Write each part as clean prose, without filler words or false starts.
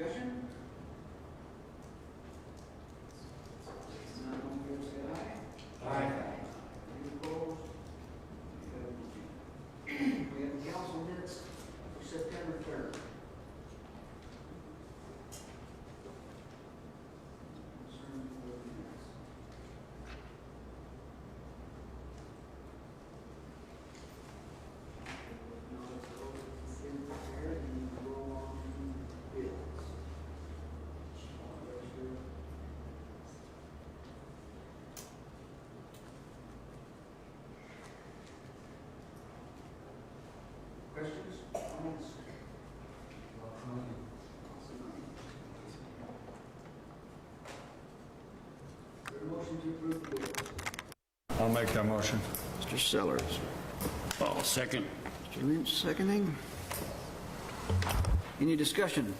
Discussion? None, all in favor say aye. Aye. Any opposed? We have council minutes for September 3rd. Concerning the minutes. Now let's go in prepared and roll on to bills. Questions? Comments? Is there a motion to approve the bills? I'll make that motion. Mr. Sellers. Oh, second. Mr. Lynch, seconding. Any discussion?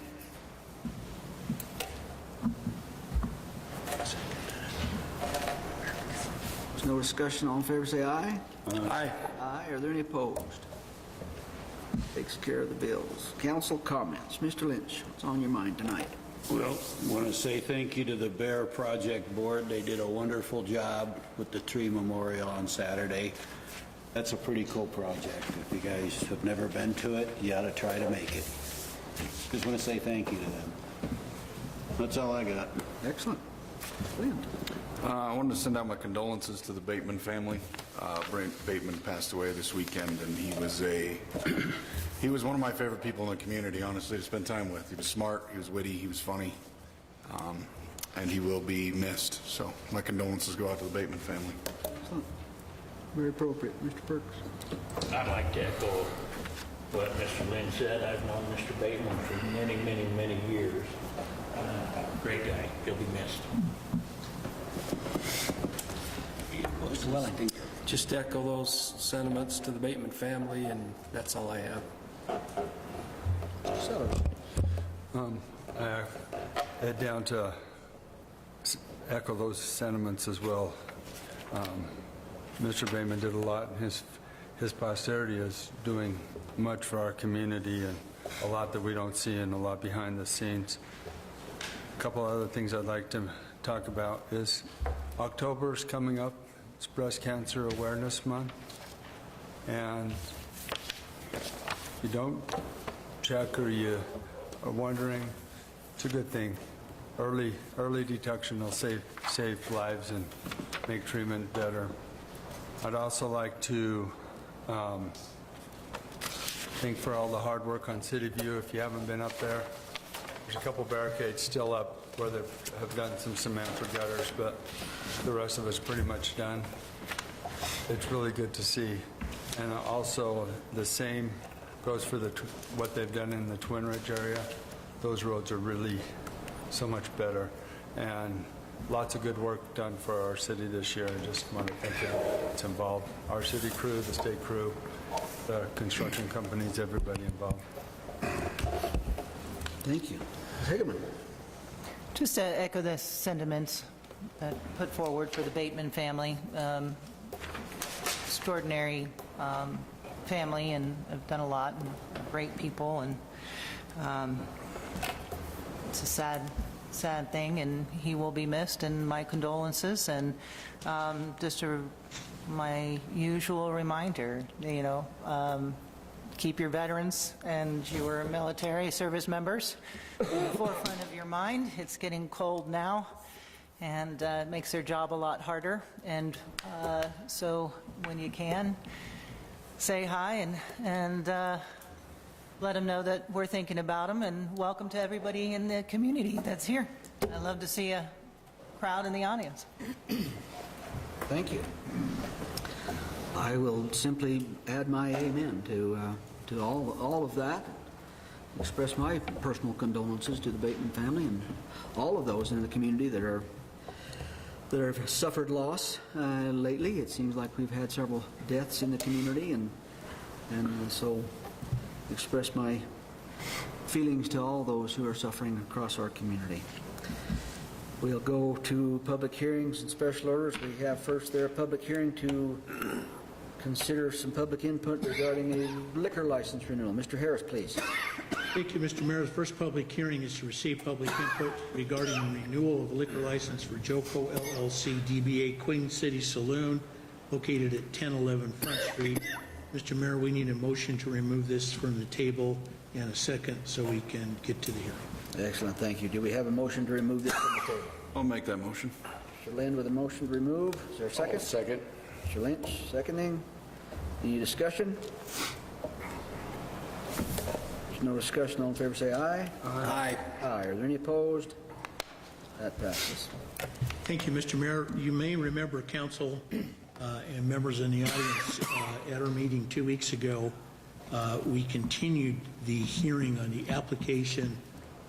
There's no discussion. All in favor say aye. Aye. Aye. Are there any opposed? Takes care of the bills. Council comments. Mr. Lynch, what's on your mind tonight? Well, I want to say thank you to the Bear Project Board. They did a wonderful job with the tree memorial on Saturday. That's a pretty cool project. If you guys have never been to it, you ought to try to make it. Just want to say thank you to them. That's all I got. Excellent. Clint. I wanted to send out my condolences to the Bateman family. Brent Bateman passed away this weekend, and he was one of my favorite people in the community, honestly, to spend time with. He was smart, he was witty, he was funny, and he will be missed. So my condolences go out to the Bateman family. Excellent. Very appropriate. Mr. Perks. I'd like to echo what Mr. Lynn said. I've known Mr. Bateman for many, many, many years. Great guy. He'll be missed. Mr. Wellington. Just echo those sentiments to the Bateman family, and that's all I have. Mr. Sellers. I head down to echo those sentiments as well. Mr. Bateman did a lot, and his posterity is doing much for our community, and a lot that we don't see, and a lot behind the scenes. A couple other things I'd like to talk about is October's coming up. It's Breast Cancer Awareness Month, and if you don't check or you are wondering, it's a good thing. Early detection will save lives and make treatment better. I'd also like to thank for all the hard work on City View. If you haven't been up there, there's a couple barricades still up where they have done some cement for gutters, but the rest of it's pretty much done. It's really good to see. And also the same goes for what they've done in the Twin Ridge area. Those roads are really so much better. And lots of good work done for our city this year. I just want to thank everyone that's involved. Our city crew, the state crew, the construction companies, everybody involved. Thank you. Hageman. Just to echo the sentiments put forward for the Bateman family. Extraordinary family, and have done a lot, and great people, and it's a sad thing, and he will be missed, and my condolences. And just my usual reminder, keep your veterans and your military service members in the forefront of your mind. It's getting cold now, and it makes their job a lot harder. And so when you can, say hi and let them know that we're thinking about them, and welcome to everybody in the community that's here. I'd love to see a crowd in the audience. Thank you. I will simply add my amen to all of that. Express my personal condolences to the Bateman family and all of those in the community that have suffered loss lately. It seems like we've had several deaths in the community, and so express my feelings to all those who are suffering across our community. We'll go to public hearings and special orders. We have first there a public hearing to consider some public input regarding a liquor license renewal. Mr. Harris, please. Thank you, Mr. Mayor. The first public hearing is to receive public input regarding the renewal of a liquor license for Joco LLC DBA Queen City Saloon located at 1011 Front Street. Mr. Mayor, we need a motion to remove this from the table and a second so we can get to the hearing. Excellent, thank you. Do we have a motion to remove this from the table? I'll make that motion. Mr. Lind with a motion to remove. Is there a second? Second. Mr. Lynch, seconding. Any discussion? There's no discussion. All in favor say aye. Aye. Aye. Are there any opposed? That passes. Thank you, Mr. Mayor. You may remember, council and members in the audience, at our meeting 2 weeks ago, we continued the hearing on the application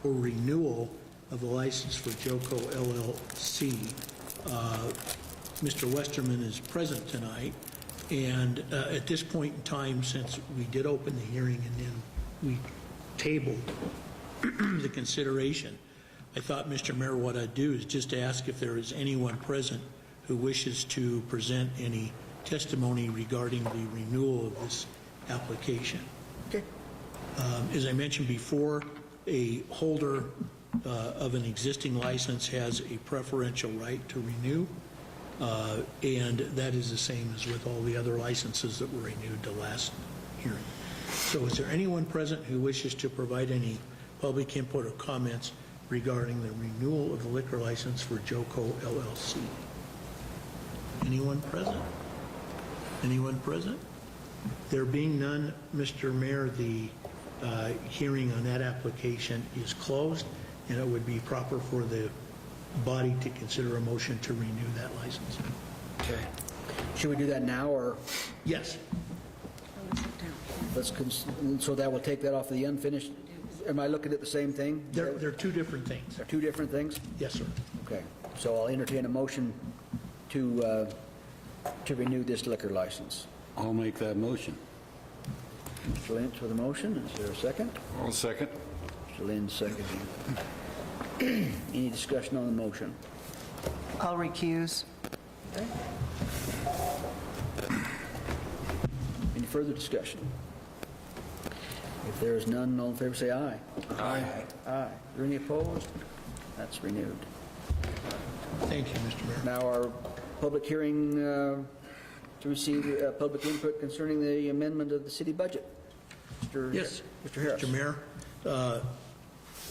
for renewal of the license for Joco LLC. Mr. Westerman is present tonight, and at this point in time, since we did open the hearing and then we tabled the consideration, I thought, Mr. Mayor, what I'd do is just ask if there is anyone present who wishes to present any testimony regarding the renewal of this application. Okay. As I mentioned before, a holder of an existing license has a preferential right to renew, and that is the same as with all the other licenses that were renewed the last hearing. So is there anyone present who wishes to provide any public input or comments regarding the renewal of the liquor license for Joco LLC? Anyone present? Anyone present? There being none, Mr. Mayor, the hearing on that application is closed, and it would be proper for the body to consider a motion to renew that license. Okay. Should we do that now, or Yes. so that will take that off the unfinished? Am I looking at the same thing? They're two different things. They're two different things? Yes, sir. Okay. So I'll entertain a motion to renew this liquor license. I'll make that motion. Mr. Lynch with a motion. Is there a second? I'll second. Mr. Lynch seconding. Any discussion on the motion? I'll recuse. Any further discussion? If there is none, all in favor say aye. Aye. Aye. Are there any opposed? That's renewed. Thank you, Mr. Mayor. Now our public hearing to receive public input concerning the amendment of the city budget. Yes. Mr. Harris. Mr. Mayor, the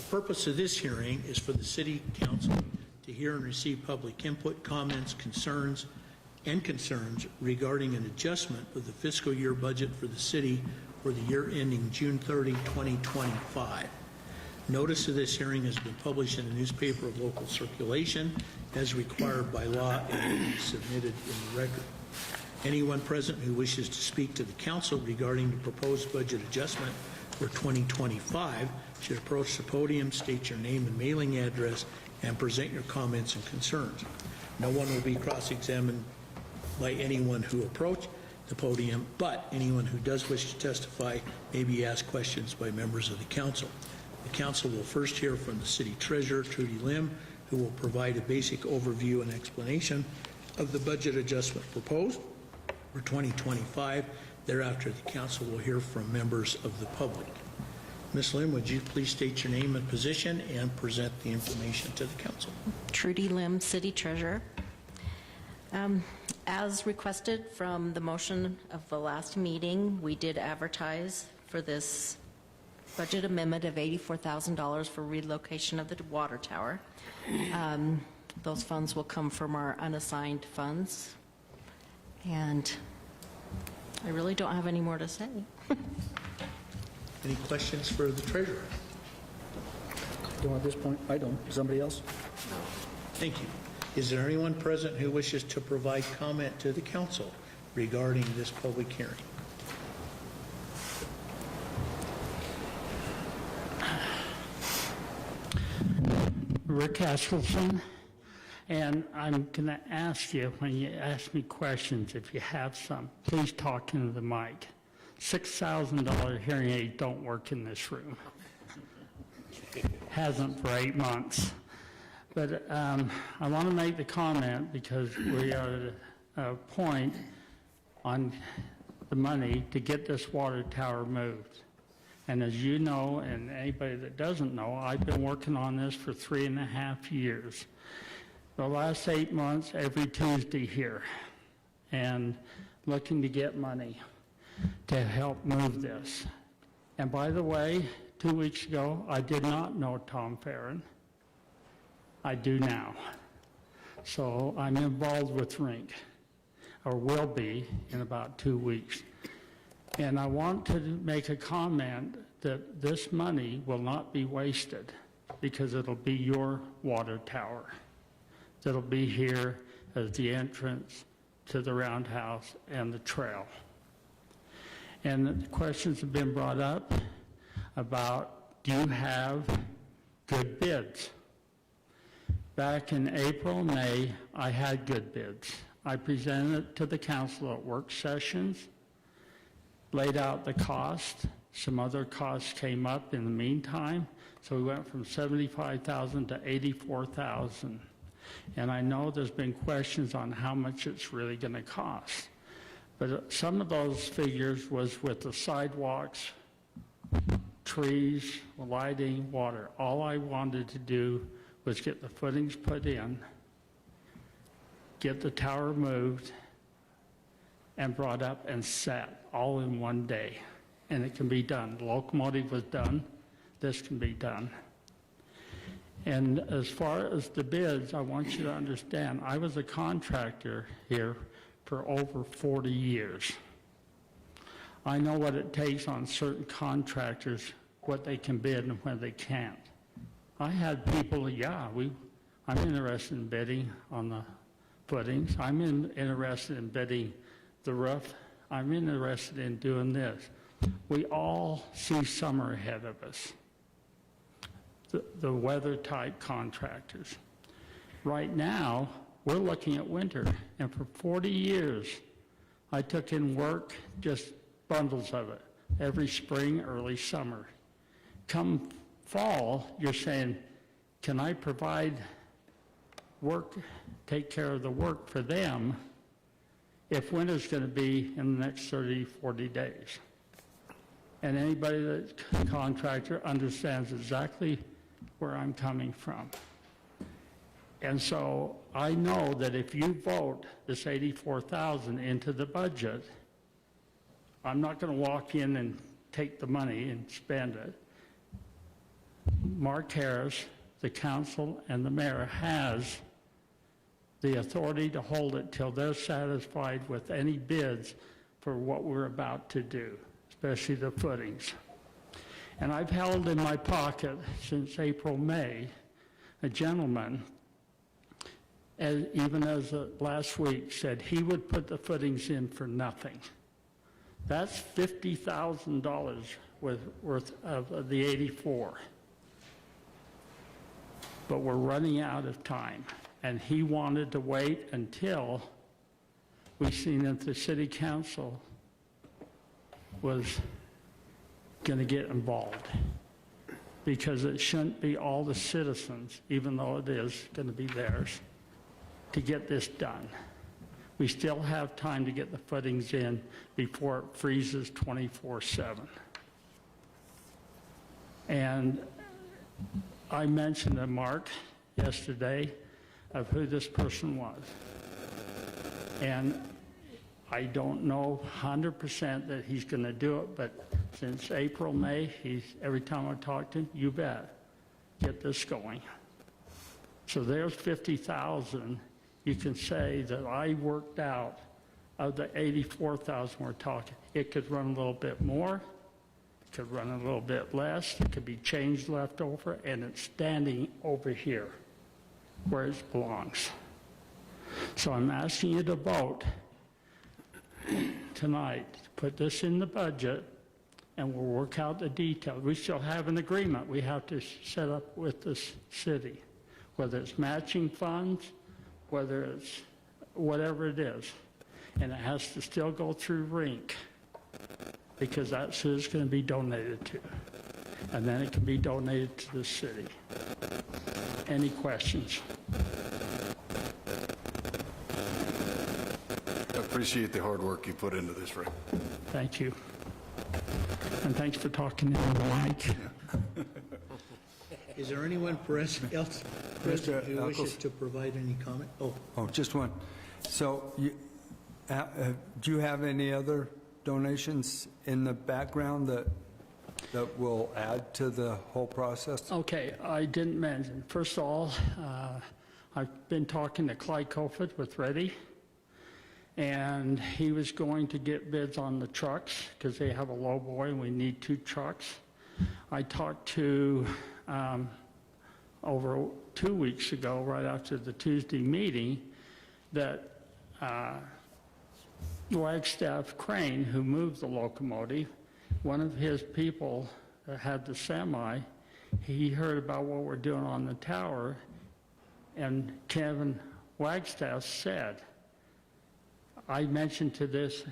purpose of this hearing is for the City Council to hear and receive public input, comments, concerns regarding an adjustment of the fiscal year budget for the city for the year ending June 30, 2025. Notice of this hearing has been published in a newspaper of local circulation as required by law and will be submitted in the record. Anyone present who wishes to speak to the council regarding the proposed budget adjustment for 2025 should approach the podium, state your name and mailing address, and present your comments and concerns. No one will be cross-examined by anyone who approached the podium, but anyone who does wish to testify may be asked questions by members of the council. The council will first hear from the city treasurer, Trudy Lim, who will provide a basic overview and explanation of the budget adjustment proposed for 2025. Thereafter, the council will hear from members of the public. Ms. Lim, would you please state your name and position and present the information to the council? Trudy Lim, City Treasurer. As requested from the motion of the last meeting, we did advertise for this budget amendment of $84,000 for relocation of the water tower. Those funds will come from our unassigned funds. And I really don't have any more to say. Any questions for the treasurer? Don't at this point. I don't. Somebody else? Thank you. Is there anyone present who wishes to provide comment to the council regarding this public hearing? Rick Eskelson, and I'm going to ask you, when you ask me questions, if you have some, please talk into the mic. $6,000 hearing aid don't work in this room. Hasn't for 8 months. But I want to make the comment because we are at a point on the money to get this water tower moved. And as you know, and anybody that doesn't know, I've been working on this for 3.5 years. The last 8 months, every Tuesday here, and looking to get money to help move this. And by the way, 2 weeks ago, I did not know Tom Farron. I do now. So I'm involved with RINC, or will be in about 2 weeks. And I want to make a comment that this money will not be wasted because it'll be your water tower that'll be here as the entrance to the roundhouse and the trail. And the questions have been brought up about, do you have good bids? Back in April, May, I had good bids. I presented it to the council at work sessions, laid out the cost. Some other costs came up in the meantime, so we went from $75,000 to $84,000. And I know there's been questions on how much it's really going to cost. But some of those figures was with the sidewalks, trees, lighting, water. All I wanted to do was get the footings put in, get the tower moved, and brought up and set all in one day. And it can be done. The locomotive was done. This can be done. And as far as the bids, I want you to understand, I was a contractor here for over 40 years. I know what it takes on certain contractors, what they can bid and when they can't. I had people, I'm interested in bidding on the footings. I'm interested in bidding the roof. I'm interested in doing this. We all see summer ahead of us, the weather-type contractors. Right now, we're looking at winter, and for 40 years, I took in work, just bundles of it, every spring, early summer. Come fall, you're saying, can I provide work, take care of the work for them if winter's going to be in the next 30, 40 days? And anybody that's a contractor understands exactly where I'm coming from. And so I know that if you vote this $84,000 into the budget, I'm not going to walk in and take the money and spend it. Mark Harris, the council, and the mayor has the authority to hold it till they're satisfied with any bids for what we're about to do, especially the footings. And I've held in my pocket since April, May, a gentleman, even as last week, said he would put the footings in for nothing. That's $50,000 worth of the 84. But we're running out of time. And he wanted to wait until we seen that the city council was going to get involved. Because it shouldn't be all the citizens, even though it is going to be theirs, to get this done. We still have time to get the footings in before it freezes 24/7. And I mentioned to Mark yesterday of who this person was. And I don't know 100% that he's going to do it, but since April, May, every time I talk to him, you bet, get this going. So there's $50,000. You can say that I worked out of the $84,000 we're talking. It could run a little bit more, it could run a little bit less, it could be changed left over, and it's standing over here where it belongs. So I'm asking you to vote tonight to put this in the budget, and we'll work out the details. We still have an agreement we have to set up with the city, whether it's matching funds, whether it's whatever it is. And it has to still go through RINC, because that's who it's going to be donated to. And then it can be donated to the city. Any questions? I appreciate the hard work you put into this, Rick. Thank you. And thanks for talking into the mic. Is there anyone else present who wishes to provide any comment? Oh, Oh, just one. So do you have any other donations in the background that will add to the whole process? Okay, I didn't mention. First of all, I've been talking to Clyde Kofod with Ready, and he was going to get bids on the trucks because they have a low boy and we need 2 trucks. I talked to over 2 weeks ago, right after the Tuesday meeting, that Wagstaff Crane, who moved the locomotive, one of his people that had the semi, he heard about what we're doing on the tower, and Kevin Wagstaff said, I mentioned to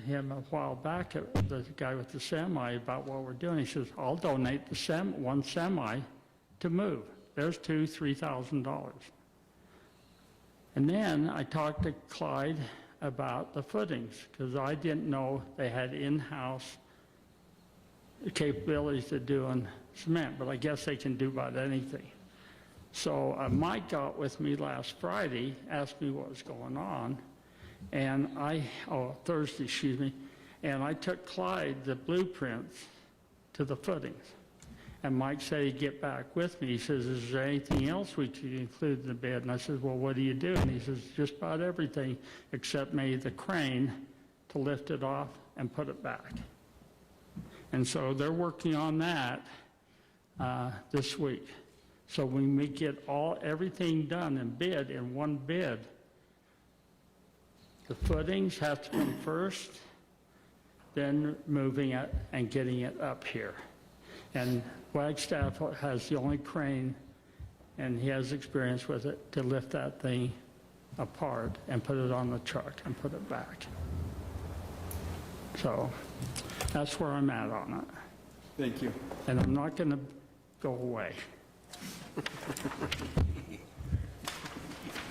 him a while back, the guy with the semi, about what we're doing. He says, I'll donate the one semi to move. There's $3,000. And then I talked to Clyde about the footings, because I didn't know they had in-house capabilities of doing cement, but I guess they can do about anything. So Mike got with me last Friday, asked me what was going on, and Thursday, excuse me, and I took Clyde the blueprints to the footings. And Mike said he'd get back with me. He says, is there anything else we could include in the bid? And I said, well, what do you do? And he says, just about everything except maybe the crane to lift it off and put it back. And so they're working on that this week. So when we get everything done and bid in one bid, the footings have to come first, then moving it and getting it up here. And Wagstaff has the only crane, and he has experience with it, to lift that thing apart and put it on the truck and put it back. So that's where I'm at on it. Thank you. And I'm not going to go away.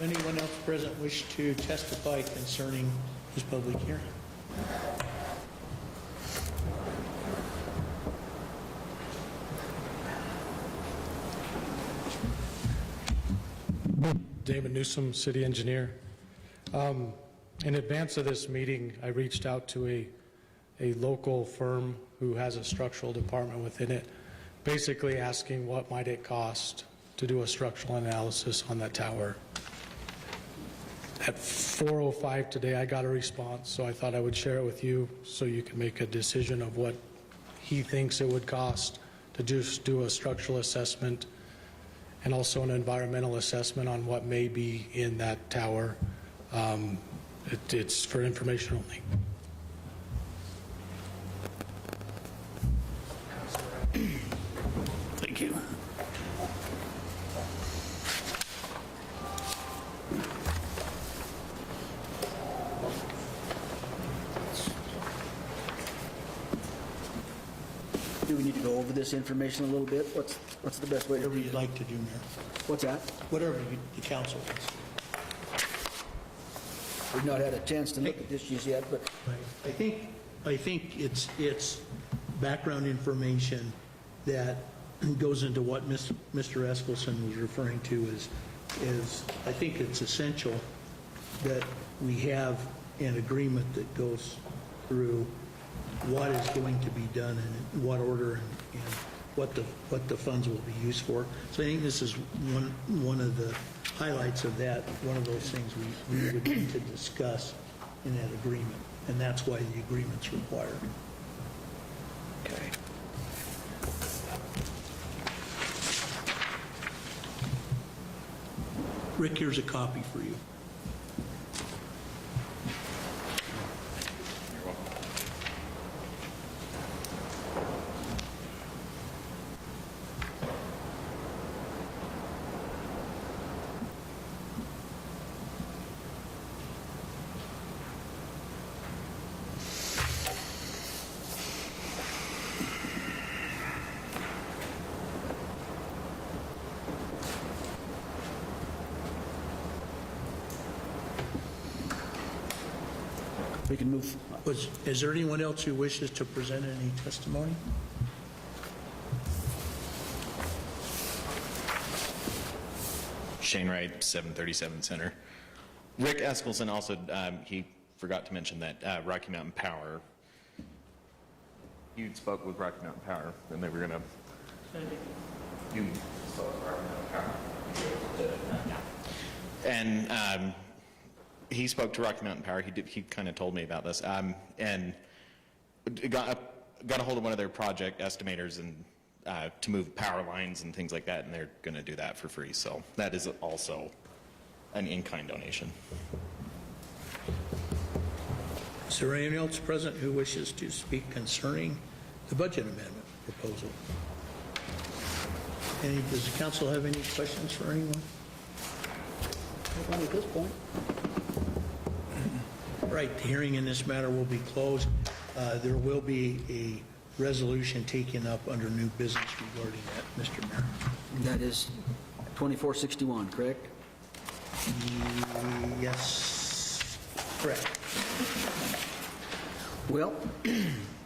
anyone else present wish to testify concerning this public hearing? David Newsom, city engineer. In advance of this meeting, I reached out to a local firm who has a structural department within it, basically asking what might it cost to do a structural analysis on that tower. At 4:05 today, I got a response, so I thought I would share it with you so you can make a decision of what he thinks it would cost to just do a structural assessment and also an environmental assessment on what may be in that tower. It's for information only. Thank you. Do we need to go over this information a little bit? What's the best way to Whatever do you'd it? like to do, Mayor. What's that? Whatever the council wants. We've not had a chance to look at this just yet, but I think it's background information that goes into what Mr. Eskelson was referring to is I think it's essential that we have an agreement that goes through what is going to be done and in what order and what the funds will be used for. So I think this is one of the highlights of that, one of those things we would need to discuss in that agreement, and that's why the agreement's required. okay. Rick, here's a copy for you. We can move. Is there anyone else who wishes to present any testimony? Shane Wright, 737 Center. Rick Eskelson also, he forgot to mention that Rocky Mountain Power, you spoke with Rocky Mountain Power, and they were going to, you spoke with Rocky Mountain Power. And he spoke to Rocky Mountain Power. He kind of told me about this, and got a hold of one of their project estimators and to move power lines and things like that, and they're going to do that for free. So that is also an in-kind donation. Is there anyone else present who wishes to speak concerning the budget amendment proposal? Does the council have any questions for anyone? Nobody at this point. Right, the hearing in this matter will be closed. There will be a resolution taken up under new business regarding that, Mr. Mayor. That is 2461, correct? Yes, correct. Well,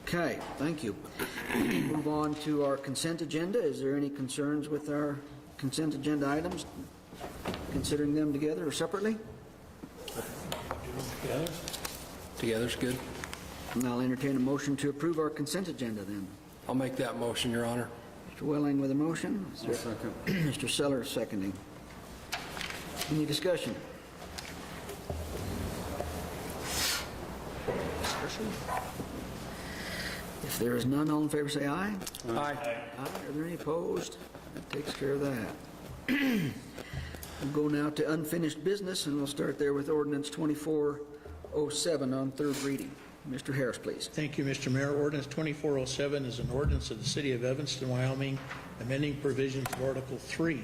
okay, thank you. Move on to our consent agenda. Is there any concerns with our consent agenda items? Considering them together or separately? Together? Together's good. And I'll entertain a motion to approve our consent agenda then. I'll make that motion, Your Honor. Mr. Welling with a motion. Mr. Sellers seconding. Any discussion? If there is none, all in favor say aye. Aye. Aye. Are there any opposed? That takes care of that. We'll go now to unfinished business, and we'll start there with ordinance 2407 on third reading. Mr. Harris, please. Thank you, Mr. Mayor. Ordinance 2407 is an ordinance of the City of Evanston, Wyoming, amending provisions of Article 3,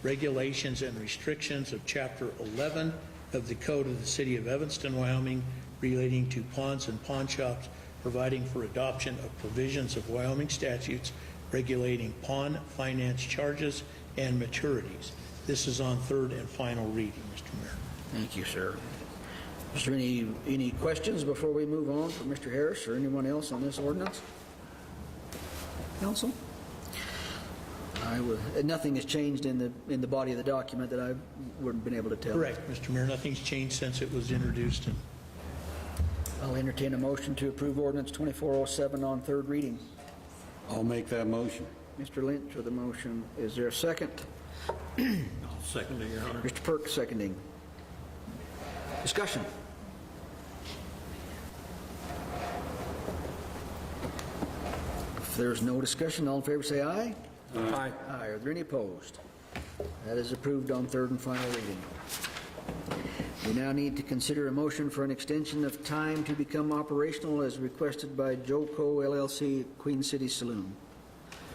regulations and restrictions of Chapter 11 of the Code of the City of Evanston, Wyoming, relating to ponds and pawn shops, providing for adoption of provisions of Wyoming statutes regulating pawn finance charges and maturities. This is on third and final reading, Mr. Mayor. Thank you, sir. Is there any questions before we move on for Mr. Harris or anyone else on this ordinance? Council? Nothing has changed in the body of the document that I wouldn't been able to tell. Correct, Mr. Mayor. Nothing's changed since it was introduced. I'll entertain a motion to approve ordinance 2407 on third reading. I'll make that motion. Mr. Lynch with the motion. Is there a second? I'll second it, Your Honor. Mr. Perk seconding. Discussion. If there's no discussion, all in favor say aye. Aye. Aye. Are there any opposed? That is approved on third and final reading. We now need to consider a motion for an extension of time to become operational as requested by Joco LLC, Queen City Saloon.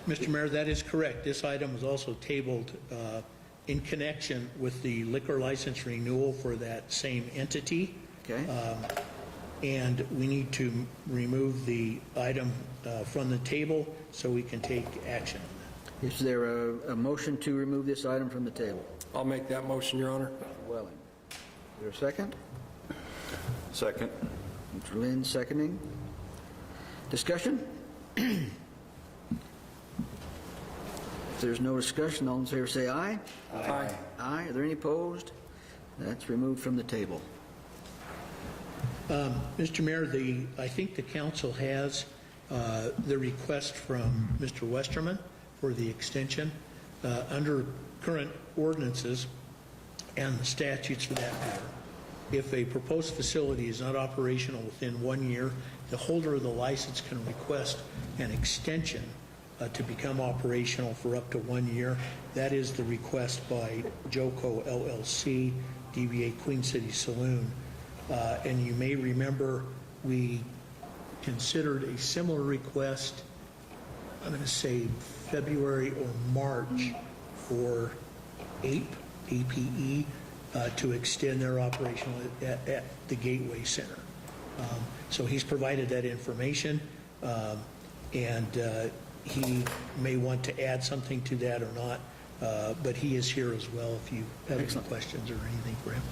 Mr. Mayor, that is correct. This item was also tabled in connection with the liquor license renewal for that same entity. Okay. And we need to remove the item from the table so we can take action on that. Is there a motion to remove this item from the table? I'll make that motion, Your Honor. Welling. Is there a second? Second. Mr. Lynn seconding. Discussion? If there's no discussion, all in favor say aye. Aye. Aye. Are there any opposed? That's removed from the table. Mr. Mayor, I think the council has the request from Mr. Westerman for the extension. Under current ordinances and the statutes for that matter, if a proposed facility is not operational within 1 year, the holder of the license can request an extension to become operational for up to 1 year. That is the request by Joco LLC, DBA Queen City Saloon. And you may remember we considered a similar request, I'm going to say February or March, for APE to extend their operation at the Gateway Center. So he's provided that information, and he may want to add something to that or not, but he is here as well if you have any questions or anything for him.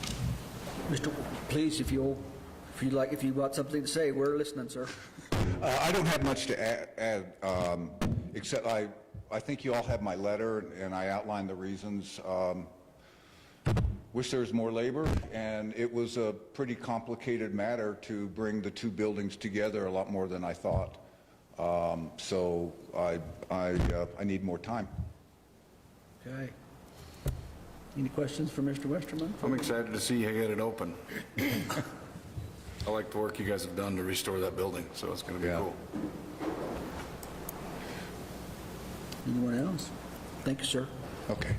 Mr. Please, if you've got something to say, we're listening, sir. I don't have much to add, except I think you all have my letter, and I outlined the reasons. wish there was more labor, and it was a pretty complicated matter to bring the two buildings together, a lot more than I thought. So I need more time. Okay. Any questions for Mr. Westerman? I'm excited to see you get it open. I like the work you guys have done to restore that building, so it's going to be cool. Anyone else? Thank you, sir. Okay.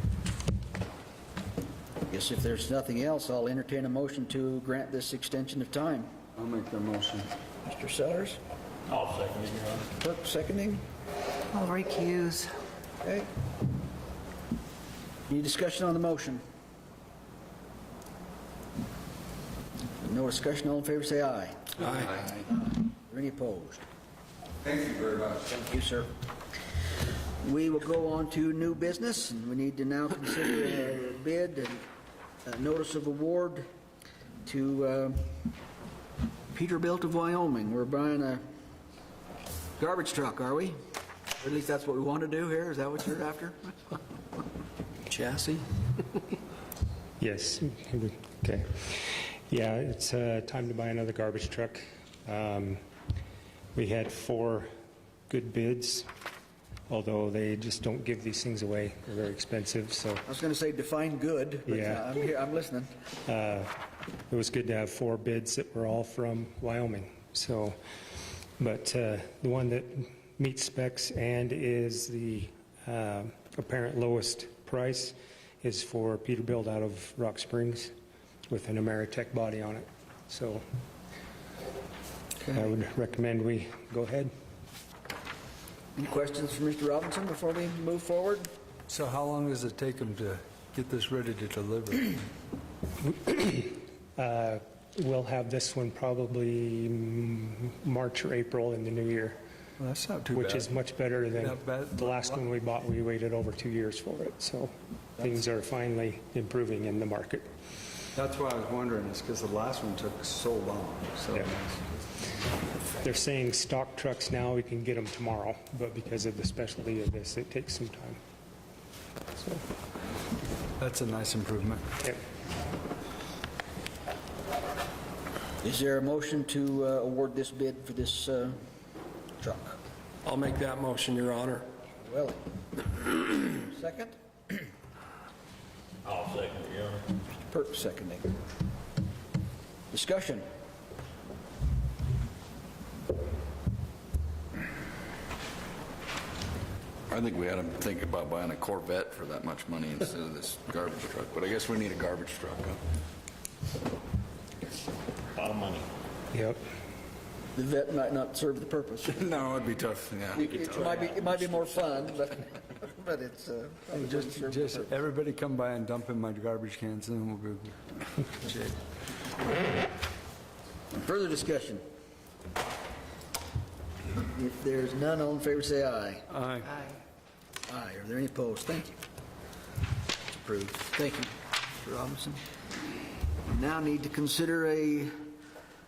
Guess if there's nothing else, I'll entertain a motion to grant this extension of time. I'll make the motion. Mr. Sellers? I'll second it, Your Honor. Clerk seconding. I'll recuse. Okay. Any discussion on the motion? No discussion, all in favor say aye. Aye. Are any opposed? Thank you very much. Thank you, sir. We will go on to new business, and we need to now consider a bid and a notice of award to Peterbilt of Wyoming. We're buying a garbage truck, are we? Or at least that's what we want to do here. Is that what you're after? Chassis? Yes. Okay. Yeah, it's time to buy another garbage truck. We had 4 good bids, although they just don't give these things away. They're very expensive, so I was going to say define good, but Yeah. I'm listening. it was good to have 4 bids that were all from Wyoming. So, but the one that meets specs and is the apparent lowest price is for Peterbilt out of Rock Springs with an Ameritech body on it. So I would recommend we go ahead. Any questions for Mr. Robinson before we move forward? So how long does it take them to get this ready to deliver? We'll have this one probably March or April in the new year, Well, that's not too bad. which is much better than Not bad. the last one we bought. We waited over 2 years for it. So things are finally improving in the market. That's why I was wondering, is because the last one took so long. So Yeah. They're saying stock trucks now, we can get them tomorrow, but because of the specialty of this, it takes some time. So, that's a nice improvement. yeah. Is there a motion to award this bid for this truck? I'll make that motion, Your Honor. Well, second? I'll second it, Your Honor. Mr. Perk seconding. Discussion. I think we ought to think about buying a Corvette for that much money instead of this garbage truck, but I guess we need a garbage truck, huh? A lot of money. Yep. The vet might not serve the purpose. No, it'd be tough, yeah. It might be more fun, but it's probably doesn't serve the Just purpose. everybody come by and dump in my garbage cans, and then we'll go. Further discussion? If there's none, all in favor say aye. Aye. Aye. Are there any opposed? Thank you. It's approved. Thank you, Mr. Robinson. We now need to consider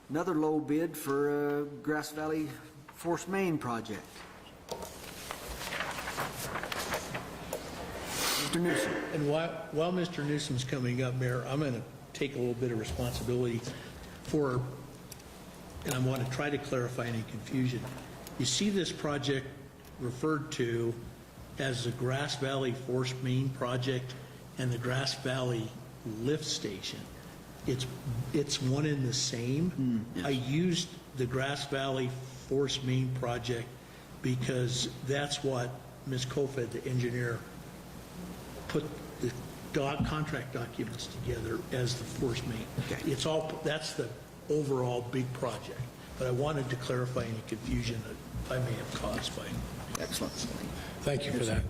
another low bid for Grass Valley Force Main project. Mr. Newsom. And while Mr. Newsom's coming up, Mayor, I'm going to take a little bit of responsibility for, and I want to try to clarify any confusion. You see this project referred to as the Grass Valley Force Main project and the Grass Valley lift station. It's one and the same. Yes. I used the Grass Valley Force Main project because that's what Ms. Kofed, the engineer, put the contract documents together as the Force Main. Okay. It's all, that's the overall big project. But I wanted to clarify any confusion that I may have caused by. Excellent. Thank you for that.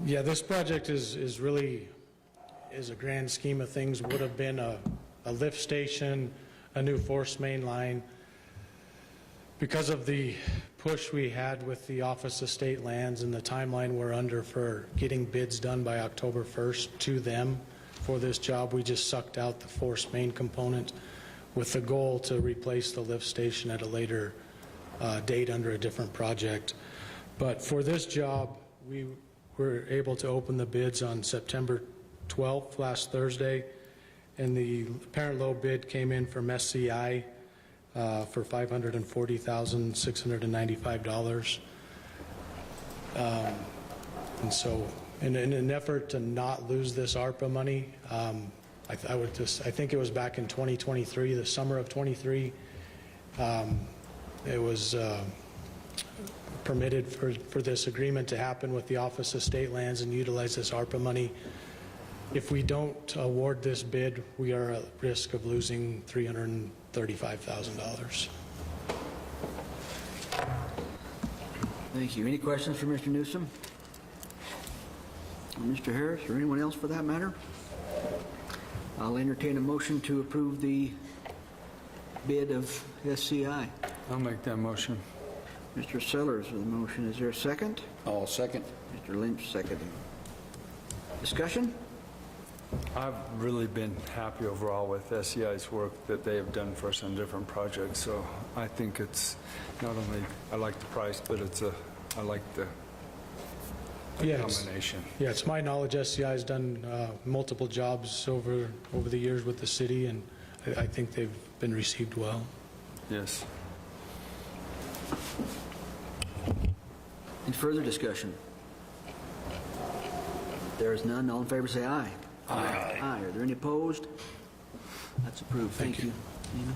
Yeah, this project is really, is a grand scheme of things, would have been a lift station, a new force main line. Because of the push we had with the Office of State Lands and the timeline we're under for getting bids done by October 1st to them for this job, we just sucked out the force main component with the goal to replace the lift station at a later date under a different project. But for this job, we were able to open the bids on September 12th, last Thursday, and the apparent low bid came in from SCI for $540,695. And so, in an effort to not lose this ARPA money, I think it was back in 2023, the summer of 23, it was permitted for this agreement to happen with the Office of State Lands and utilize this ARPA money. If we don't award this bid, we are at risk of losing $335,000. Thank you. Any questions for Mr. Newsom? Or Mr. Harris, or anyone else for that matter? I'll entertain a motion to approve the bid of SCI. I'll make that motion. Mr. Sellers with the motion. Is there a second? I'll second. Mr. Lynch seconding. Discussion? I've really been happy overall with SCI's work that they have done for us on different projects. So I think it's not only, I like the price, but I like the combination. Yeah, it's my knowledge SCI has done multiple jobs over the years with the city, and I think they've been received well. Yes. Any further discussion? There is none. All in favor say aye. Aye. Aye. Are there any opposed? That's approved. Thank you. Nina.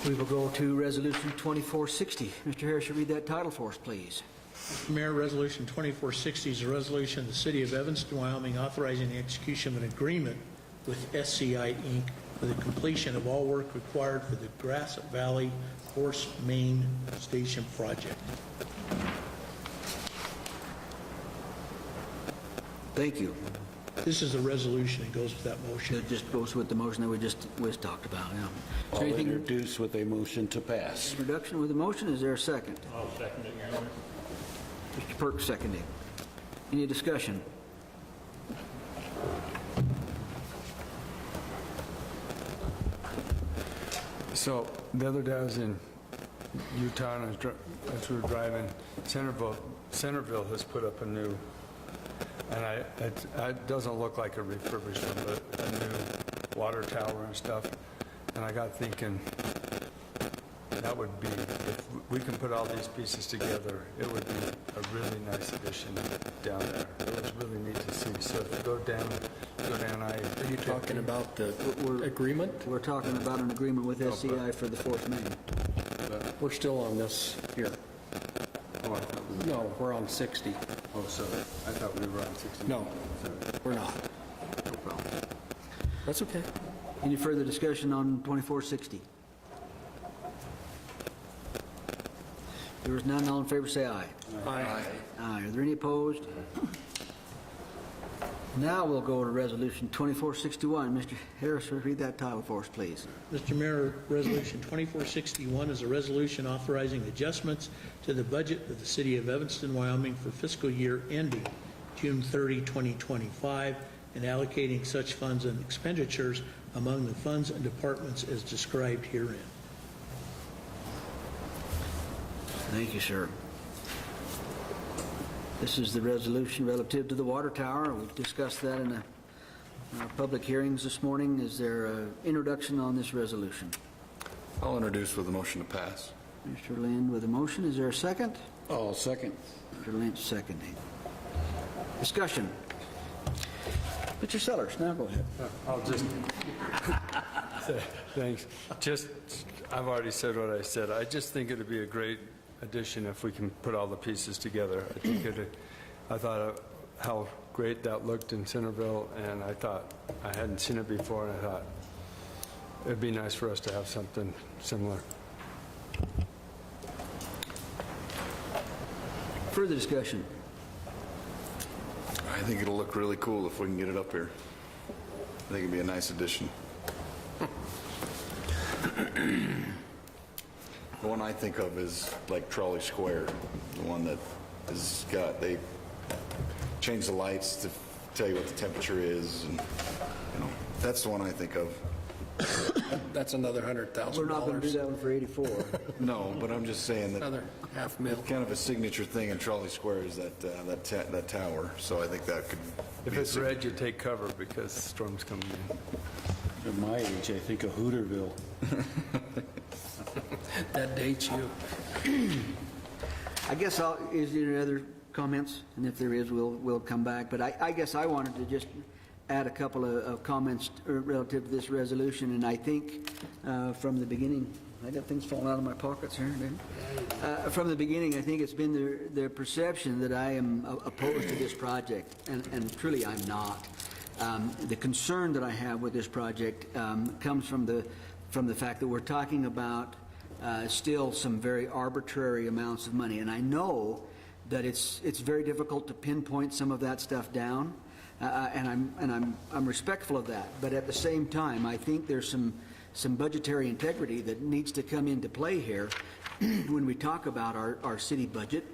We will go to Resolution 2460. Mr. Harris, you read that title for us, please. Mr. Mayor, Resolution 2460 is a resolution of the City of Evanston, Wyoming, authorizing the execution of an agreement with SCI, Inc. for the completion of all work required for the Grass Valley Horse Main Station project. Thank you. This is a resolution that goes with that motion. It just goes with the motion that we just talked about. Yeah. Is I'll there anything? introduce with a motion to pass. Introduction with the motion. Is there a second? I'll second it, Your Honor. Mr. Perks seconding. Any discussion? So the other day I was in Utah, and as we were driving, Centerville has put up a new, and it doesn't look like a refurbishment, but a new water tower and stuff. And I got thinking, that would be, if we can put all these pieces together, it would be a really nice addition down there. It was really neat to see. So if you go down Are you talking about the agreement? We're talking about an agreement with SCI for the fourth main. We're still on this here. No, we're on 60. Oh, sorry. I thought we were on 60. No, we're not. No problem. That's okay. Any further discussion on 2460? There is none. All in favor say aye. Aye. Aye. Are there any opposed? Now we'll go to Resolution 2461. Mr. Harris, read that title for us, please. Mr. Mayor, Resolution 2461 is a resolution authorizing adjustments to the budget of the City of Evanston, Wyoming for fiscal year ending June 30, 2025, and allocating such funds and expenditures among the funds and departments as described herein. Thank you, sir. This is the resolution relative to the water tower. We've discussed that in our public hearings this morning. Is there an introduction on this resolution? I'll introduce with a motion to pass. Mr. Lind with a motion. Is there a second? I'll second. Mr. Lynch seconding. Discussion. Mr. Sellers, now go ahead. I'll just, thanks. I've already said what I said. I just think it'd be a great addition if we can put all the pieces together. I thought how great that looked in Centerville, and I thought I hadn't seen it before, and I thought it'd be nice for us to have something similar. Further discussion. I think it'll look really cool if we can get it up here. I think it'd be a nice addition. The one I think of is like Trolley Square, the one that has got, they change the lights to tell you what the temperature is, and, you know, that's the one I think of. That's another $100,000. We're not going to do that one for 84. No, but I'm just saying that Another $500,000. kind of a signature thing in Trolley Square is that tower, so I think that could If be a it's red, you take cover because storm's coming in. At my age, I think of Hooterville. That dates you. I guess is there any other comments? And if there is, we'll come back. But I guess I wanted to just add a couple of comments relative to this resolution. And I think from the beginning, I got things falling out of my pockets here. From the beginning, I think it's been the perception that I am opposed to this project, and truly I'm not. The concern that I have with this project comes from the fact that we're talking about still some very arbitrary amounts of money, and I know that it's very difficult to pinpoint some of that stuff down, and I'm respectful of that. But at the same time, I think there's some budgetary integrity that needs to come into play here when we talk about our city budget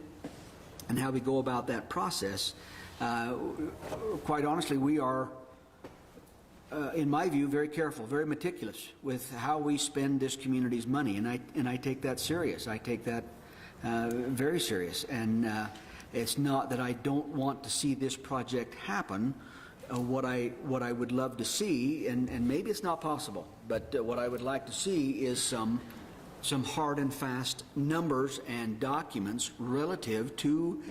and how we go about that process. Quite honestly, we are, in my view, very careful, very meticulous with how we spend this community's money, and I take that serious. I take that very serious, and it's not that I don't want to see this project happen. What I would love to see, and maybe it's not possible, but what I would like to see is some hard and fast numbers and documents relative to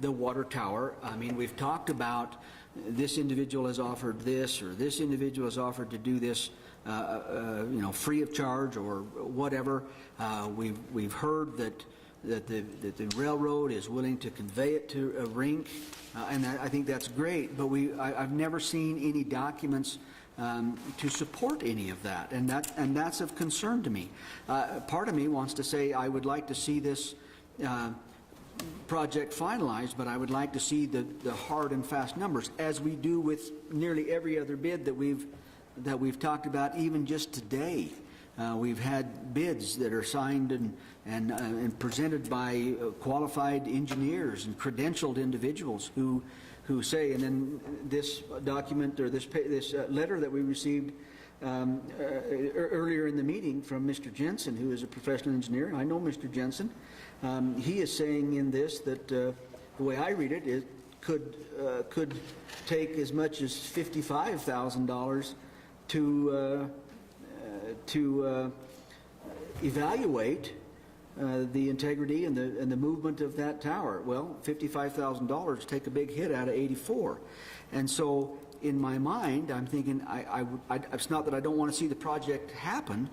the water tower. I mean, we've talked about this individual has offered this, or this individual has offered to do this, free of charge or whatever. We've heard that the railroad is willing to convey it to a rink, and I think that's great. But I've never seen any documents to support any of that, and that's of concern to me. Part of me wants to say I would like to see this project finalized, but I would like to see the hard and fast numbers, as we do with nearly every other bid that we've talked about, even just today. We've had bids that are signed and presented by qualified engineers and credentialed individuals who say, and then this document or this letter that we received earlier in the meeting from Mr. Jensen, who is a professional engineer. I know Mr. Jensen. He is saying in this that the way I read it, it could take as much as $55,000 to evaluate the integrity and the movement of that tower. Well, $55,000 take a big hit out of 84, and so in my mind, I'm thinking it's not that I don't want to see the project happen.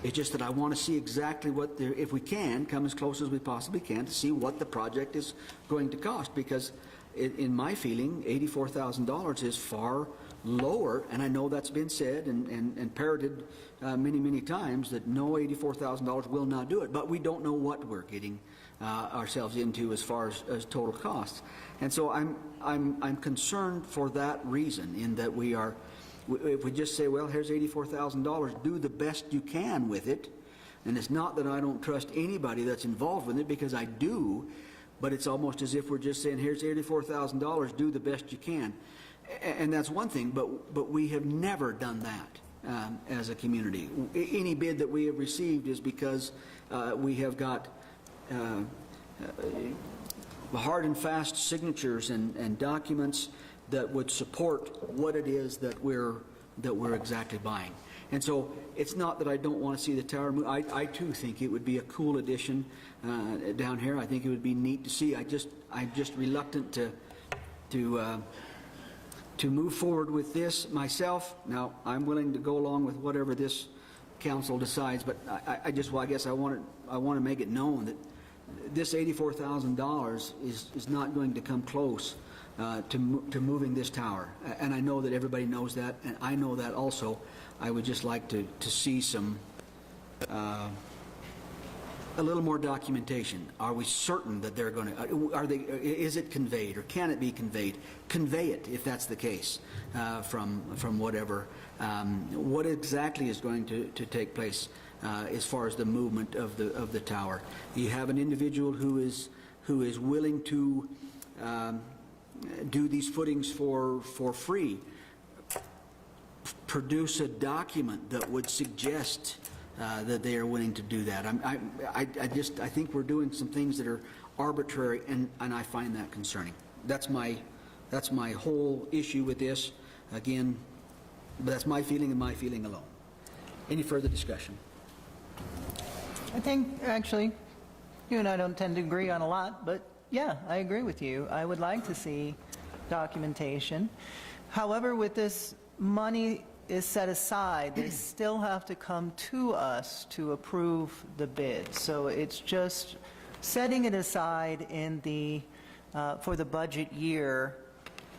It's just that I want to see exactly what, if we can, come as close as we possibly can to see what the project is going to cost, because in my feeling, $84,000 is far lower, and I know that's been said and parroted many times, that no, $84,000 will not do it, but we don't know what we're getting ourselves into as far as total costs. And so I'm concerned for that reason, in that we are, if we just say, well, here's $84,000, do the best you can with it. And it's not that I don't trust anybody that's involved with it, because I do, but it's almost as if we're just saying, here's $84,000, do the best you can. And that's one thing, but we have never done that as a community. Any bid that we have received is because we have got hard and fast signatures and documents that would support what it is that we're exactly buying. And so it's not that I don't want to see the tower move. I too think it would be a cool addition down here. I think it would be neat to see. I'm just reluctant to move forward with this myself. Now, I'm willing to go along with whatever this council decides, but I guess I want to make it known that this $84,000 is not going to come close to moving this tower. And I know that everybody knows that, and I know that also. I would just like to see some a little more documentation. Are we certain that they're going to, is it conveyed, or can it be conveyed? Convey it if that's the case from whatever. What exactly is going to take place as far as the movement of the tower? You have an individual who is willing to do these footings for free. produce a document that would suggest that they are willing to do that. I think we're doing some things that are arbitrary, and I find that concerning. That's my whole issue with this. Again, but that's my feeling and my feeling alone. Any further discussion? I think, actually, you and I don't tend to agree on a lot, but yeah, I agree with you. I would like to see documentation. However, with this money is set aside, they still have to come to us to approve the bid. So it's just setting it aside in the, for the budget year,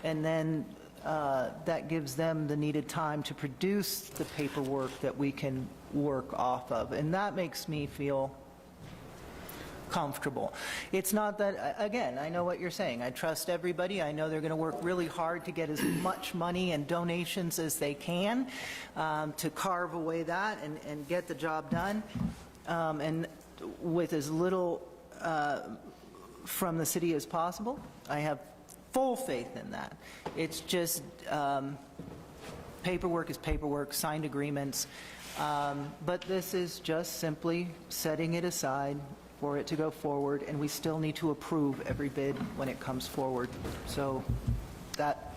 and then that gives them the needed time to produce the paperwork that we can work off of. And that makes me feel comfortable. It's not that, again, I know what you're saying. I trust everybody. I know they're going to work really hard to get as much money and donations as they can to carve away that and get the job done. And with as little from the city as possible. I have full faith in that. It's just paperwork is paperwork, signed agreements. But this is just simply setting it aside for it to go forward, and we still need to approve every bid when it comes forward. So that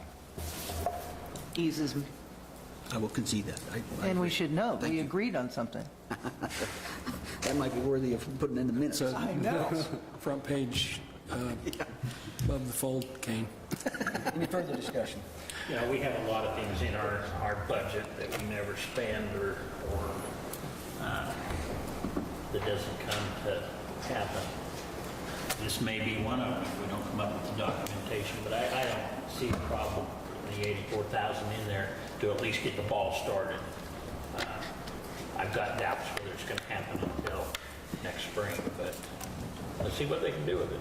eases me. I will concede that. And we should know, we agreed on something. That might be worthy of putting in the minutes. I know. Front page above the fold, Kane. Any further discussion? You know, we have a lot of things in our budget that we never spend or that doesn't come to happen. This may be one of them if we don't come up with the documentation, but I don't see a problem putting the 84,000 in there to at least get the ball started. I've got doubts whether it's going to happen until next spring, but let's see what they can do with it.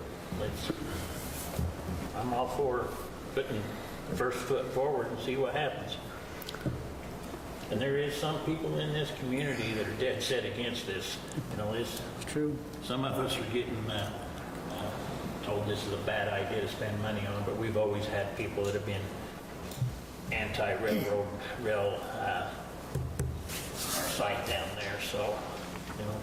I'm all for putting the first foot forward and see what happens. And there is some people in this community that are dead set against this. You know, it's true. Some of us are getting told this is a bad idea to spend money on, but we've always had people that have been anti-railroad site down there. So, you know,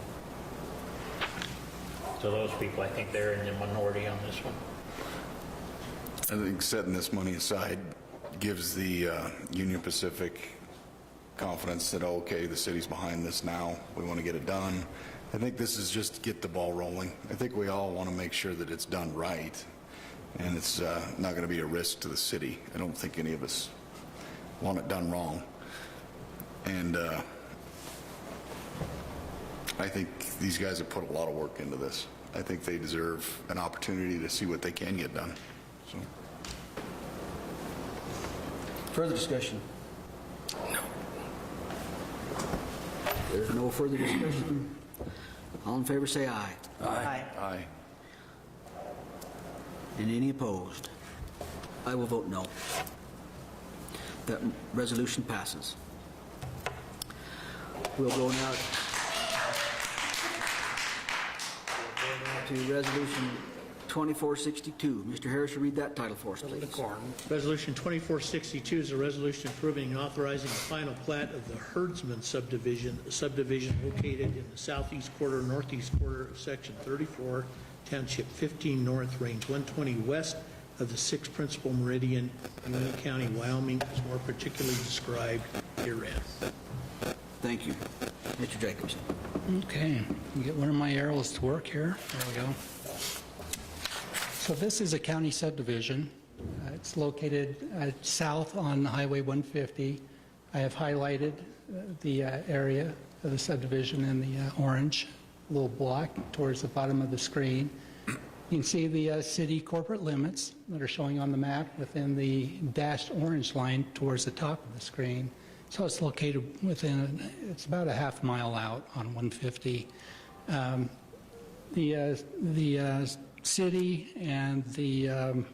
so those people, I think they're in the minority on this one. I think setting this money aside gives the Union Pacific confidence that, okay, the city's behind this now. We want to get it done. I think this is just to get the ball rolling. I think we all want to make sure that it's done right, and it's not going to be a risk to the city. I don't think any of us want it done wrong. And I think these guys have put a lot of work into this. I think they deserve an opportunity to see what they can get done. So. Further discussion? No. There's no further discussion. All in favor say aye. Aye. Aye. And any opposed? I will vote no. That resolution passes. We'll go now to Resolution 2462. Mr. Harris, will read that title for us, please. Resolution 2462 is a resolution approving and authorizing the final plat of the Herdsman subdivision located in the southeast quarter, northeast quarter of Section 34, Township 15 North, Range 120 west of the 6th Principal Meridian, Union County, Wyoming, as more particularly described herein. Thank you. Mr. Jacobson. Okay, get one of my arrows to work here. There we go. So this is a county subdivision. It's located south on Highway 150. I have highlighted the area of the subdivision in the orange little block towards the bottom of the screen. You can see the city corporate limits that are showing on the map within the dashed orange line towards the top of the screen. So it's located within, it's about a half mile out on 150. The city and the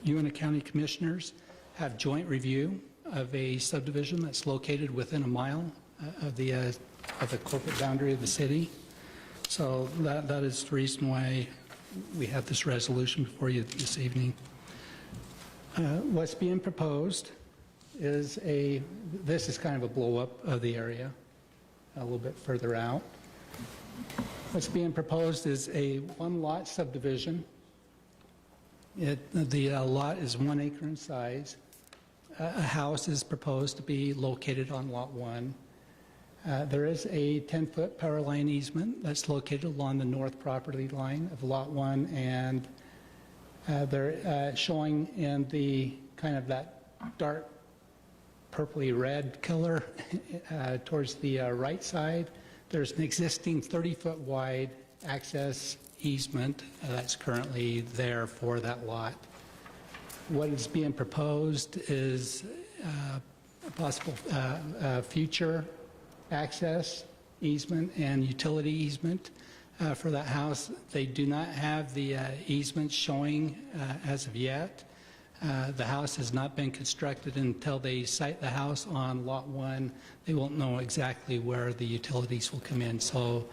Uintah County Commissioners have joint review of a subdivision that's located within a mile of the corporate boundary of the city. So that is the reason why we have this resolution before you this evening. What's being proposed this is kind of a blow-up of the area, a little bit further out. What's being proposed is a one-lot subdivision. The lot is 1 acre in size. A house is proposed to be located on Lot 1. There is a 10-foot power line easement that's located along the north property line of Lot 1, and they're showing in the kind of that dark purpley red color towards the right side. There's an existing 30-foot wide access easement that's currently there for that lot. What is being proposed is a possible future access easement and utility easement for that house. They do not have the easement showing as of yet. The house has not been constructed until they site the house on Lot 1. They won't know exactly where the utilities will come in. So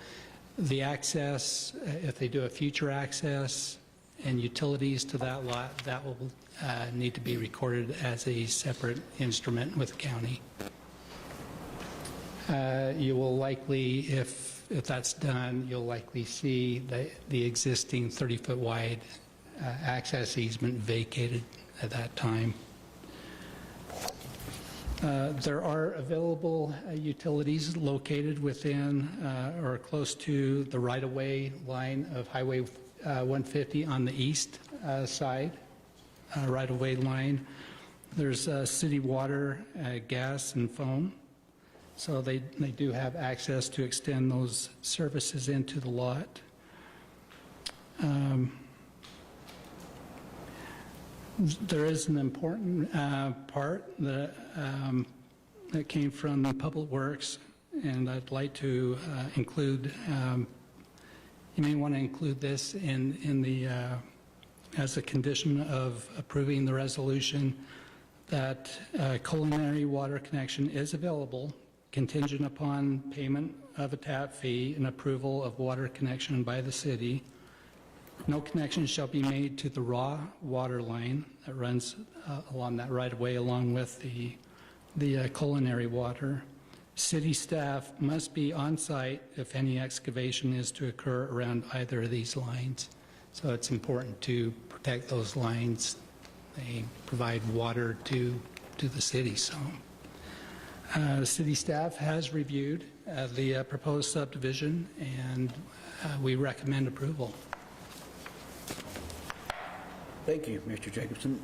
the access, if they do a future access and utilities to that lot, that will need to be recorded as a separate instrument with the county. You will likely, if that's done, you'll likely see the existing 30-foot wide access easement vacated at that time. There are available utilities located within or close to the right-of-way line of Highway 150 on the east side right-of-way line. There's city water, gas, and phone. So they do have access to extend those services into the lot. There is an important part that came from the Public Works, and I'd like to include, you may want to include this in the, as a condition of approving the resolution, that culinary water connection is available contingent upon payment of a tap fee and approval of water connection by the city. No connection shall be made to the raw water line that runs along that right-of-way along with the culinary water. City staff must be on site if any excavation is to occur around either of these lines. So it's important to protect those lines. They provide water to the city. So city staff has reviewed the proposed subdivision, and we recommend approval. Thank you, Mr. Jacobson.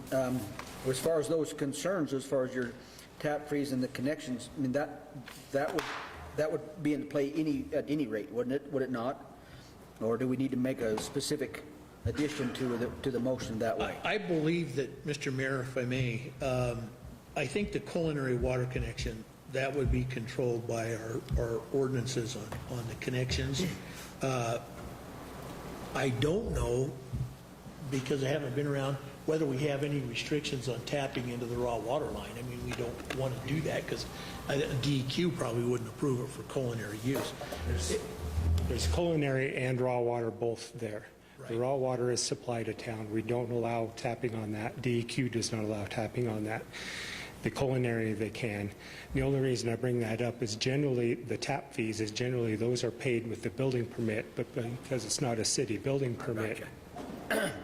As far as those concerns, as far as your tap fees and the connections, I mean, that would be in play at any rate, wouldn't it? Would it not? Or do we need to make a specific addition to the motion that way? I believe that, Mr. Mayor, if I may, I think the culinary water connection, that would be controlled by our ordinances on the connections. I don't know, because I haven't been around, whether we have any restrictions on tapping into the raw water line. I mean, we don't want to do that because DEQ probably wouldn't approve it for culinary use. There's culinary and raw water both there. Right. The raw water is supplied to town. We don't allow tapping on that. DEQ does not allow tapping on that. The culinary, they can. The only reason I bring that up is generally the tap fees is generally those are paid with the building permit, but because it's not a city building permit,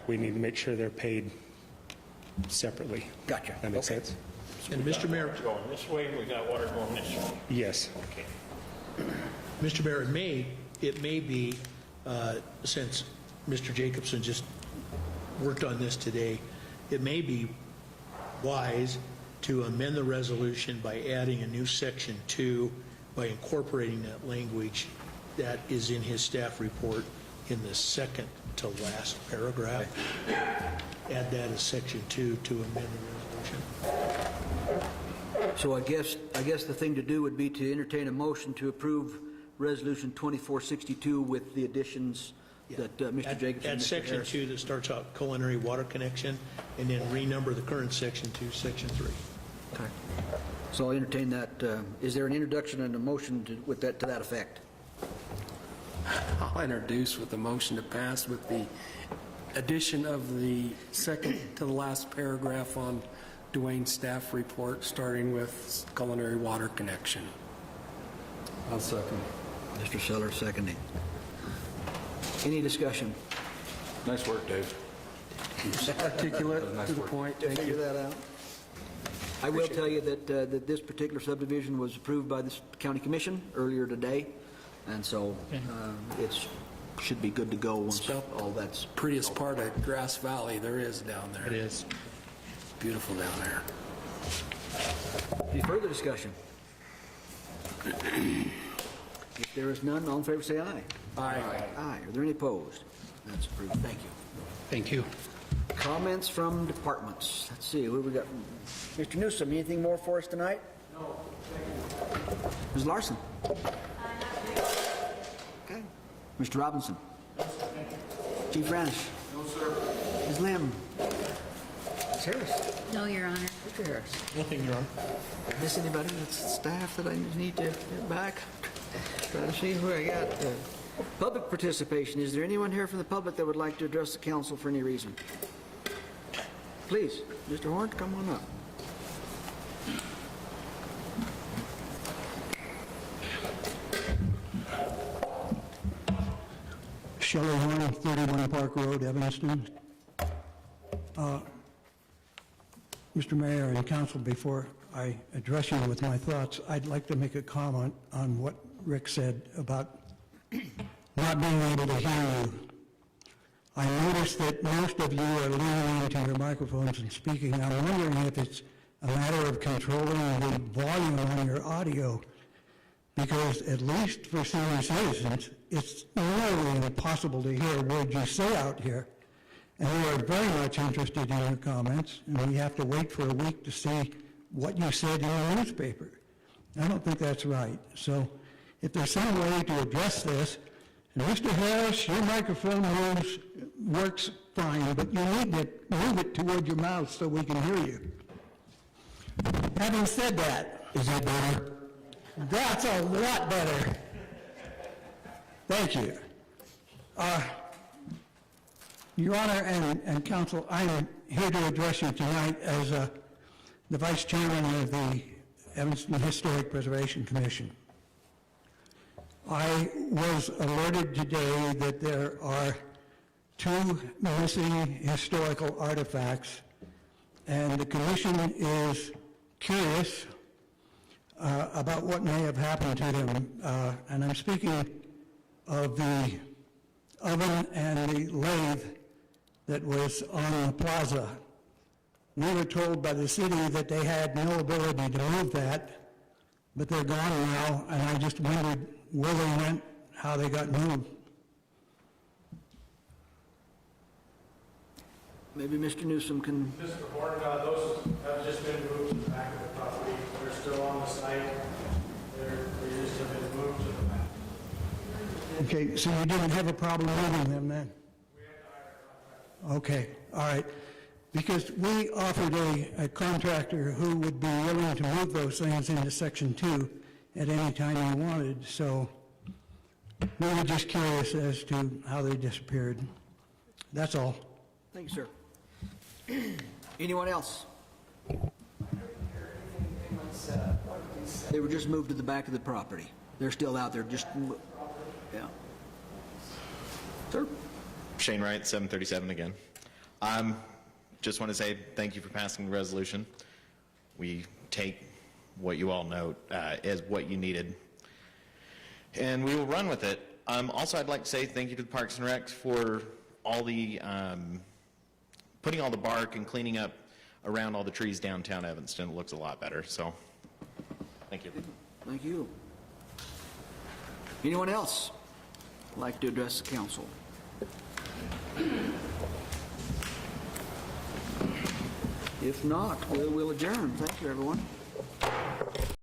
we need to make sure they're paid separately. Gotcha. That makes sense? And Mr. Mayor, Going this way, we got water going this way. Yes. Okay. Mr. Mayor, it may be, since Mr. Jacobson just worked on this today, it may be wise to amend the resolution by adding a new section 2 by incorporating that language that is in his staff report in the second to last paragraph. Add that as section 2 to amend the resolution. So I guess the thing to do would be to entertain a motion to approve Resolution 2462 with the additions that Mr. Jacobson. Add section 2 that starts out culinary water connection, and then renumber the current section to section 3. Okay. So I'll entertain that. Is there an introduction and a motion to that effect? I'll introduce with the motion to pass with the addition of the second to the last paragraph on Dwayne's staff report, starting with culinary water connection. I'll second. Mr. Seller seconding. Any discussion? Nice work, Dave. Articulate, to the point, thank Figure you. that out. I will tell you that this particular subdivision was approved by the county commission earlier today, and so it should be good to go once all that's... Prettiest part of Grass Valley there is down there. It is. Beautiful down there. Any further discussion? If there is none, all in favor say aye. Aye. Aye. Are there any opposed? That's approved. Thank you. Thank you. Comments from departments. Let's see, what we got? Mr. Newsom, anything more for us tonight? No. Ms. Larson? Okay. Mr. Robinson? Chief Ranish? No, sir. Ms. Lim? Ms. Harris? No, Your Honor. Mr. Harris? Nothing, Your Honor. Miss anybody that's staff that I need to get back? Trying to see who I got. Public participation. Is there anyone here from the public that would like to address the council for any reason? Please, Mr. Horn, come on up. Shelley Horn, 31 Park Road, Evanston. Mr. Mayor and Council, before I address you with my thoughts, I'd like to make a comment on what Rick said about not being able to hear you. I noticed that most of you are leaning into your microphones and speaking. I'm wondering if it's a matter of controlling the volume on your audio, because at least for senior citizens, it's nearly impossible to hear words you say out here. And we are very much interested in your comments, and we have to wait for a week to see what you said in the newspaper. I don't think that's right. So if there's some way to address this, and Mr. Harris, your microphone works fine, but you need to move it toward your mouth so we can hear you. Having said that, is that better? That's a lot better. Thank you. Your Honor and Counsel, I'm here to address you tonight as the Vice Chairman of the Evanston Historic Preservation Commission. I was alerted today that there are 2 missing historical artifacts, and the Commission is curious about what may have happened to them. And I'm speaking of the oven and the lathe that was on the plaza. We were told by the city that they had no ability to move that, but they're gone now, and I just wondered where they went, how they got moved. Maybe Mr. Newsom can... Mr. Horn, those have just been moved to the back of the property. They're still on the site. They just have been moved to the back. Okay, so you didn't have a problem moving them then? We had to hire a contractor. Okay, all right. Because we offered a contractor who would be willing to move those things into Section 2 at any time you wanted, so we were just curious as to how they disappeared. That's all. Thank you, sir. Anyone else? They were just moved to the back of the property. They're still out there, yeah. Sir? Shane Wright, 737 again. Just want to say thank you for passing the resolution. We take what you all note as what you needed, and we will run with it. Also, I'd like to say thank you to the Parks and Recs for all the putting all the bark and cleaning up around all the trees downtown Evanston. It looks a lot better, so thank you. Thank you. Anyone else like to address the council? If not, we'll adjourn. Thank you, everyone.